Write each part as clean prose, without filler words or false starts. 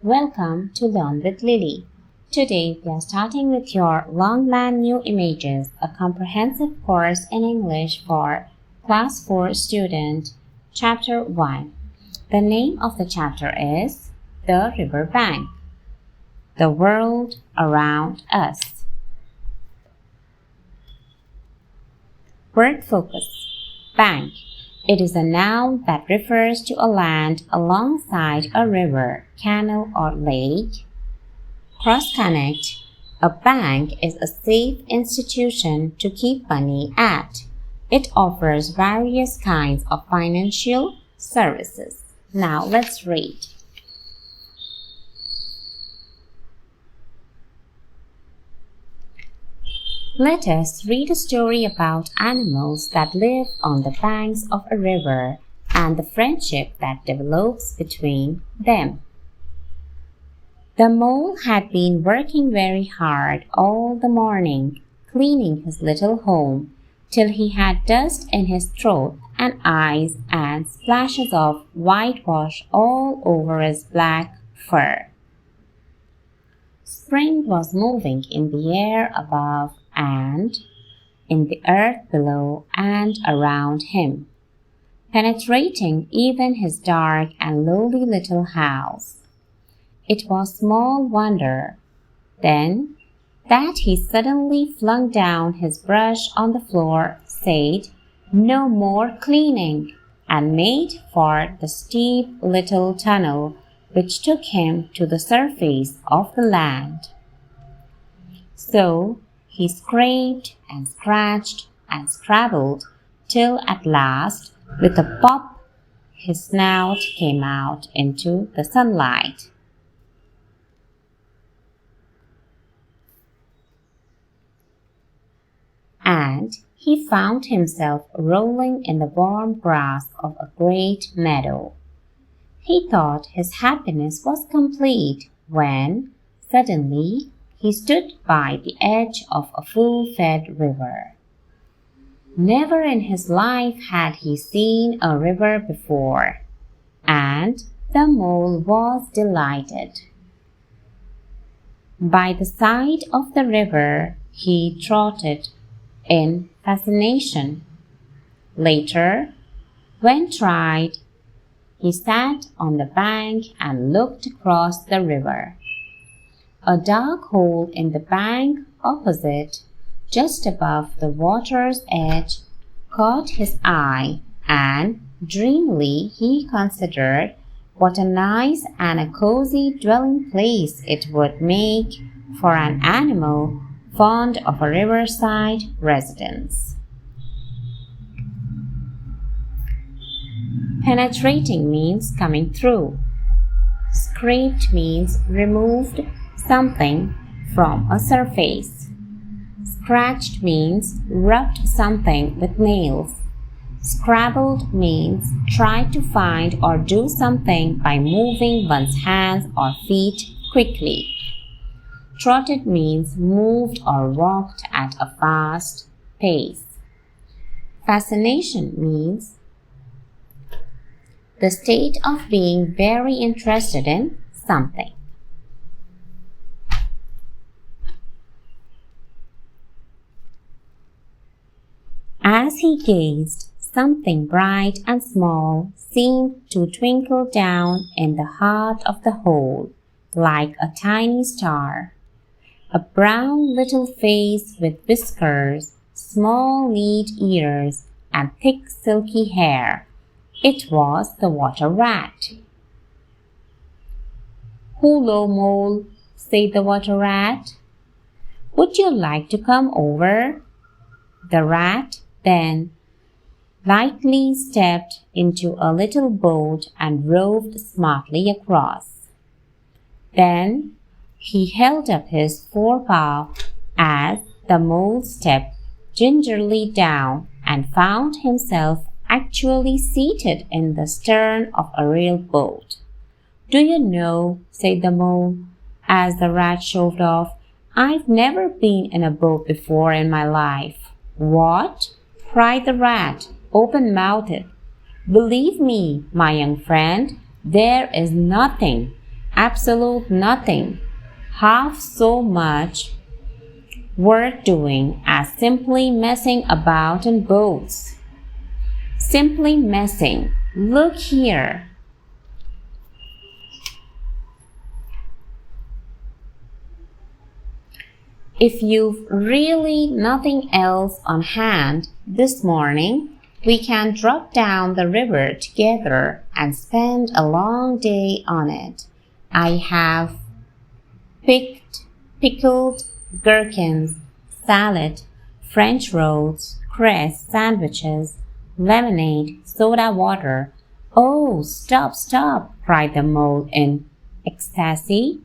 Welcome to Learn with Lili. Today we are starting with your Long Man New Images, a comprehensive course in English for Class 4 student, Chapter 1. The name of the chapter is The River Bank. The World Around Us. Word focus. Bank. It is a noun that refers to a land alongside a river, canal, or lake. Cross-connect. A bank is a safe institution to keep money at. It offers various kinds of financial services. Now let's read. Let us read a story about animals that live on the banks of a river and the friendship that develops between them. The mole had been working very hard all the morning, cleaning his little home, till he had dust in his throat and eyes and splashes of whitewash all over his black fur. Spring was moving in the air above and in the earth below and around him, penetrating even his dark and lowly little house. It was small wonder, then, that he suddenly flung down his brush on the floor, said, "No more cleaning," and made for the steep little tunnel which took him to the surface of the land. So he scraped and scratched and scrabbled till at last, with a pop, his snout came out into the sunlight. And he found himself rolling in the warm grass of a great meadow. He thought his happiness was complete when, suddenly, he stood by the edge of a full-fed river. Never in his life had he seen a river before, and the mole was delighted. By the side of the river he trotted in fascination. Later, when tried, he sat on the bank and looked across the river. A dark hole in the bank opposite, just above the water's edge, caught his eye, and dreamily he considered what a nice and a cozy dwelling place it would make for an animal fond of a riverside residence. Penetrating means coming through. Scraped means removed something from a surface. Scratched means rubbed something with nails. Scrabbled means tried to find or do something by moving one's hands or feet quickly. Trotted means moved or walked at a fast pace. Fascination means the state of being very interested in something. As he gazed, something bright and small seemed to twinkle down in the heart of the hole, like a tiny star. A brown little face with whiskers, small neat ears, and thick silky hair. It was the water rat. "Hullo, mole," said the water rat. "Would you like to come over?" The rat then lightly stepped into a little boat and rowed smartly across. Then he held up his forepaw as the mole stepped gingerly down and found himself actually seated in the stern of a real boat. "Do you know," said the mole, as the rat shoved off, "I've never been in a boat before in my life." "What?" cried the rat, open-mouthed. "Believe me, my young friend, there is nothing. absolute nothing, half so much worth doing as simply messing about in boats. Simply messing. Look here. If you've really nothing else on hand this morning, we can drop down the river together and spend a long day on it. I have pickled gherkins, salad, French rolls, cress sandwiches, lemonade, soda water. Oh, stop, stop, cried the mole in ecstasy.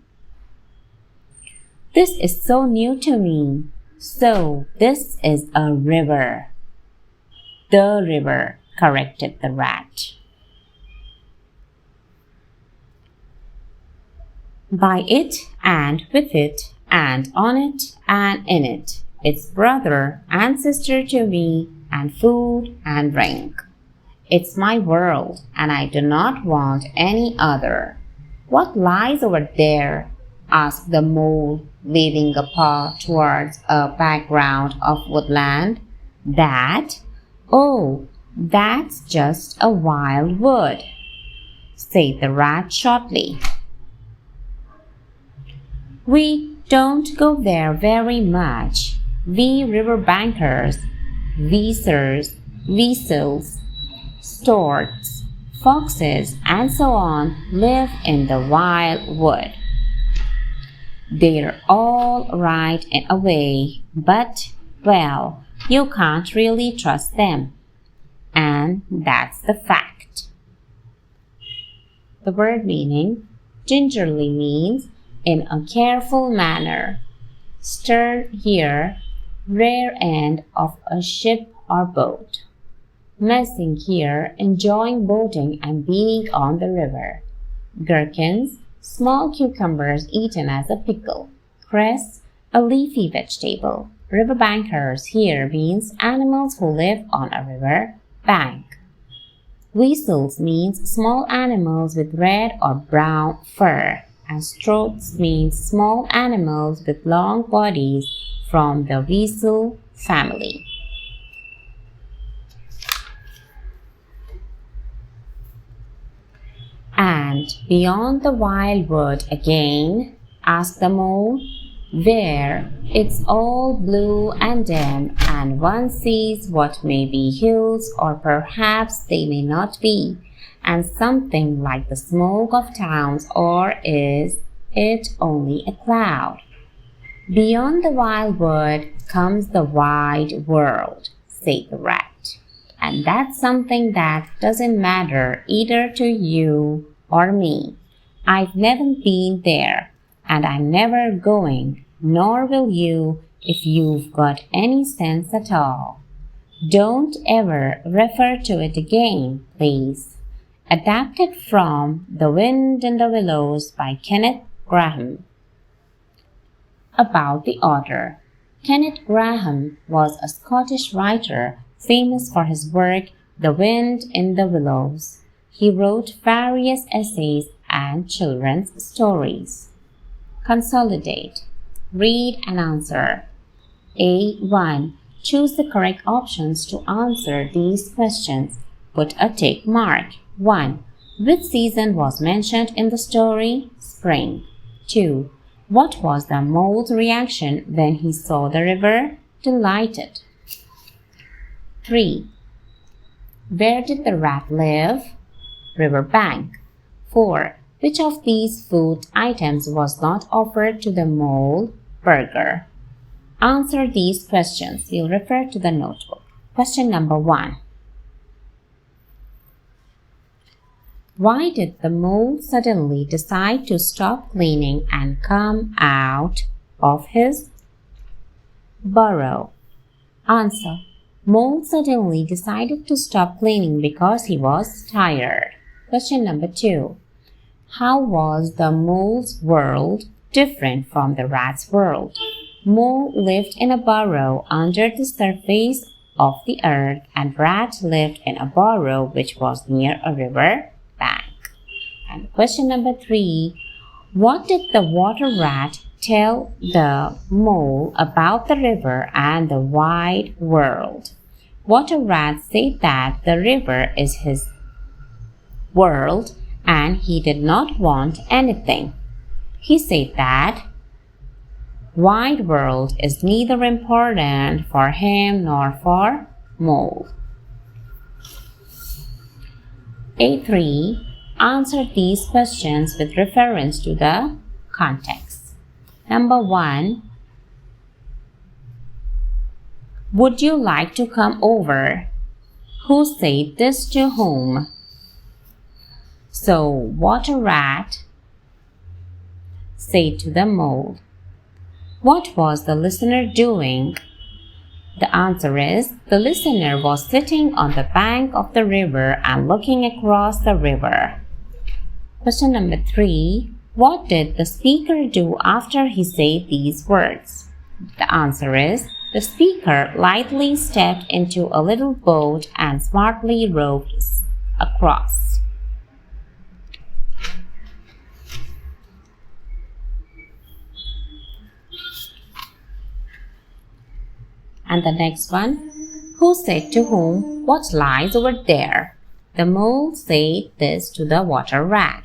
This is so new to me. So, this is a river. The river, corrected the rat. By it and with it and on it and in it, it's brother and sister to me and food and drink. It's my world and I do not want any other. What lies over there? Asked the mole, waving a paw towards a background of woodland. That? Oh, that's just a wild wood, said the rat shortly. We don't go there very much. We riverbankers, weasels, storks, foxes, and so on live in the wild wood. They're all right in a way, but, well, you can't really trust them. And that's the fact. The word meaning gingerly means in a careful manner. Stern here, rear end of a ship or boat. Messing here, enjoying boating and being on the river. Gherkins, small cucumbers eaten as a pickle. Cress, a leafy vegetable. Riverbankers here means animals who live on a river bank. Weasels means small animals with red or brown fur. And storks means small animals with long bodies from the weasel family. And beyond the wild wood again? Asked the mole. Where it's all blue and dim and one sees what may be hills or perhaps they may not be, and something like the smoke of towns, or is it only a cloud? Beyond the wild wood comes the wide world, said the rat. And that's something that doesn't matter either to you or me. I've never been there, and I'm never going, nor will you if you've got any sense at all. Don't ever refer to it again, please. Adapted from The Wind in the Willows by Kenneth Grahame. About the author. Kenneth Grahame was a Scottish writer famous for his work The Wind in the Willows. He wrote various essays and children's stories. Consolidate. Read and answer. A1. Choose the correct options to answer these questions. Put a tick mark. 1. Which season was mentioned in the story? Spring. 2. What was the mole's reaction when he saw the river? Delighted. 3. Where did the rat live? River bank. 4. Which of these food items was not offered to the mole? Burger. Answer these questions. You'll refer to the notebook. Question number 1. Why did the mole suddenly decide to stop cleaning and come out of his burrow? Answer. Mole suddenly decided to stop cleaning because he was tired. Question number 2. How was the mole's world different from the rat's world? Mole lived in a burrow under the surface of the earth, and rat lived in a burrow which was near a river bank. And question number 3. What did the water rat tell the mole about the river and the wide world? Water rat said that the river is his world and he did not want anything. He said that wide world is neither important for him nor for mole. A3. Answer these questions with reference to the context. Number 1. Would you like to come over? Who said this to whom? So, water rat said to the mole. What was the listener doing? The answer is, the listener was sitting on the bank of the river and looking across the river. Question number 3. What did the speaker do after he said these words? The answer is, the speaker lightly stepped into a little boat and smartly rowed across. And the next one, who said to whom, what lies over there? The mole said this to the water rat.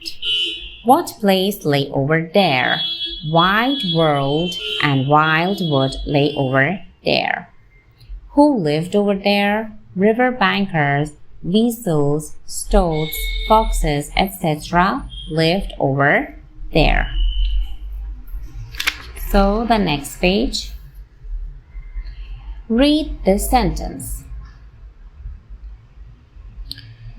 What place lay over there? Wide world and wild wood lay over there. Who lived over there? River bankers, weasels, stoats, foxes, etc. lived over there. So the next page. Read this sentence.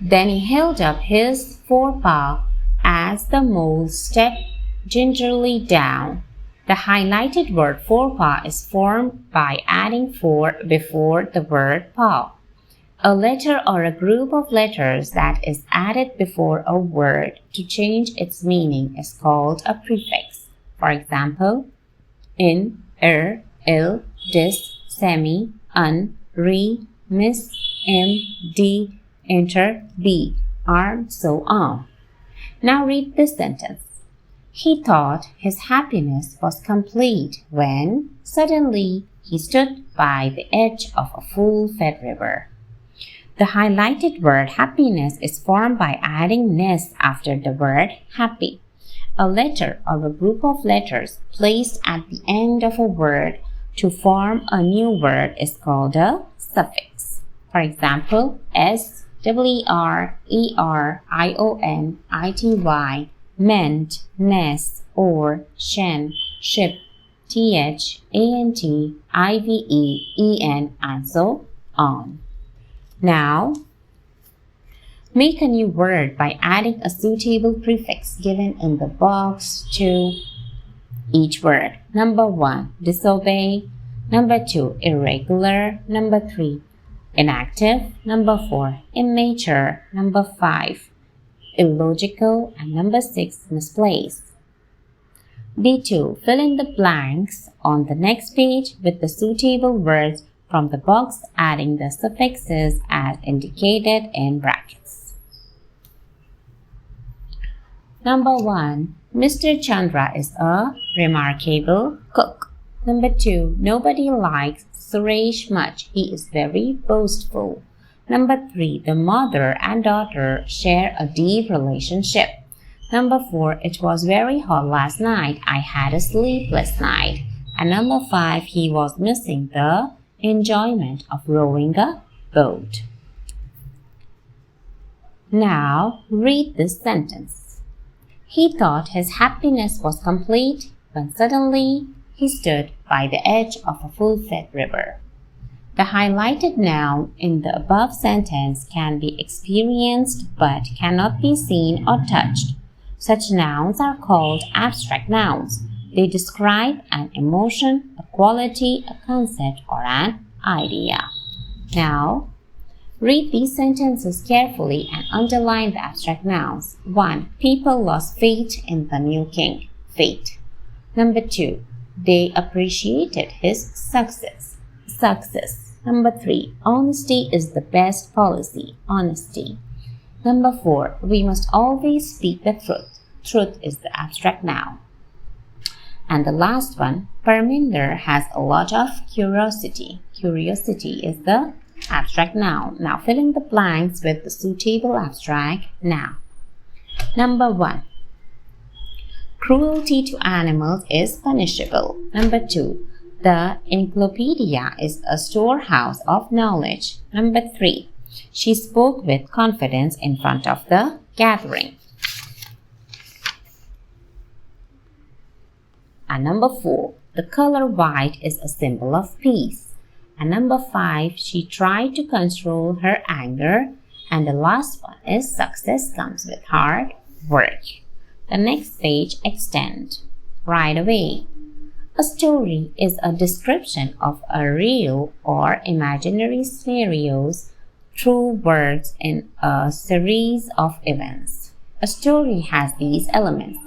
Then he held up his forepaw as the mole stepped gingerly down. The highlighted word forepaw is formed by adding "for" before the word paw. A letter or a group of letters that is added before a word to change its meaning is called a prefix. For example, in, il, dis, semi, un, re, mis, im, di, inter, be, are, so on. Now read this sentence. He thought his happiness was complete when suddenly he stood by the edge of a full-fed river. The highlighted word happiness is formed by adding ness after the word happy. A letter or a group of letters placed at the end of a word to form a new word is called a suffix. For example, s, w-e-r, e-r, i-o-n, i-t-y, meant, ness, or, shen, ship, th, ant, ive, en, and so on. Now, make a new word by adding a suitable prefix given in the box to each word. Number 1, disobey. Number 2, irregular. Number 3, inactive. Number 4, immature. Number 5, illogical. And number 6, misplaced. D2. Fill in the blanks on the next page with the suitable words from the box, adding the suffixes as indicated in brackets. Number 1. Mr. Chandra is a remarkable cook. Number 2. Nobody likes Suresh much. He is very boastful. Number 3. The mother and daughter share a deep relationship. Number 4. It was very hot last night. I had a sleepless night. And number 5. He was missing the enjoyment of rowing a boat. Now read this sentence. He thought his happiness was complete when suddenly he stood by the edge of a full-fed river. The highlighted noun in the above sentence can be experienced but cannot be seen or touched. Such nouns are called abstract nouns. They describe an emotion, a quality, a concept, or an idea. Now, read these sentences carefully and underline the abstract nouns. 1. People lost faith in the new king. Faith. Number 2. They appreciated his success. Success. Number 3. Honesty is the best policy. Honesty. Number 4. We must always speak the truth. truth is the abstract noun. And the last one, Parminder has a lot of curiosity. Curiosity is the abstract noun. Now fill in the blanks with the suitable abstract noun. Number 1. Cruelty to animals is punishable. Number 2. The encyclopedia is a storehouse of knowledge. Number 3. She spoke with confidence in front of the gathering. And number 4. The color white is a symbol of peace. And number 5. She tried to control her anger. And the last one is success comes with hard work. The next page, extend. Right away. A story is a description of a real or imaginary scenarios through words in a series of events. A story has these elements: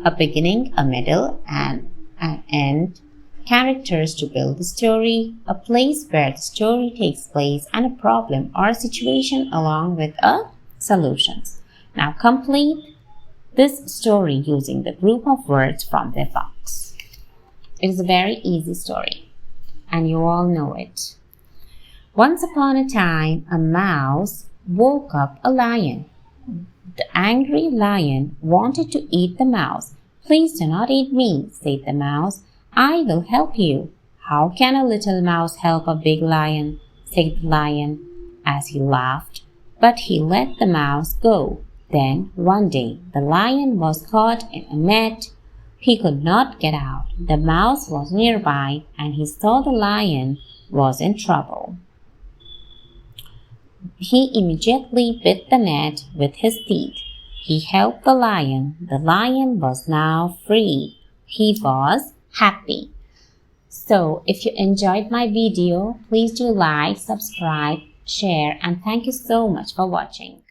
a beginning, a middle, and an end, characters to build the story, a place where the story takes place, and a problem or a situation along with a solutions. Now complete this story using the group of words from the box. It is a very easy story, and you all know it. Once upon a time, a mouse woke up a lion. The angry lion wanted to eat the mouse. "Please do not eat me," said the mouse. "I will help you." "How can a little mouse help a big lion?" said the lion as he laughed. But he let the mouse go. Then one day the lion was caught in a net. He could not get out. The mouse was nearby and he saw the lion was in trouble. He immediately bit the net with his teeth. He helped the lion. The lion was now free. He was happy. So if you enjoyed my video, please do like, subscribe, share, and thank you so much for watching.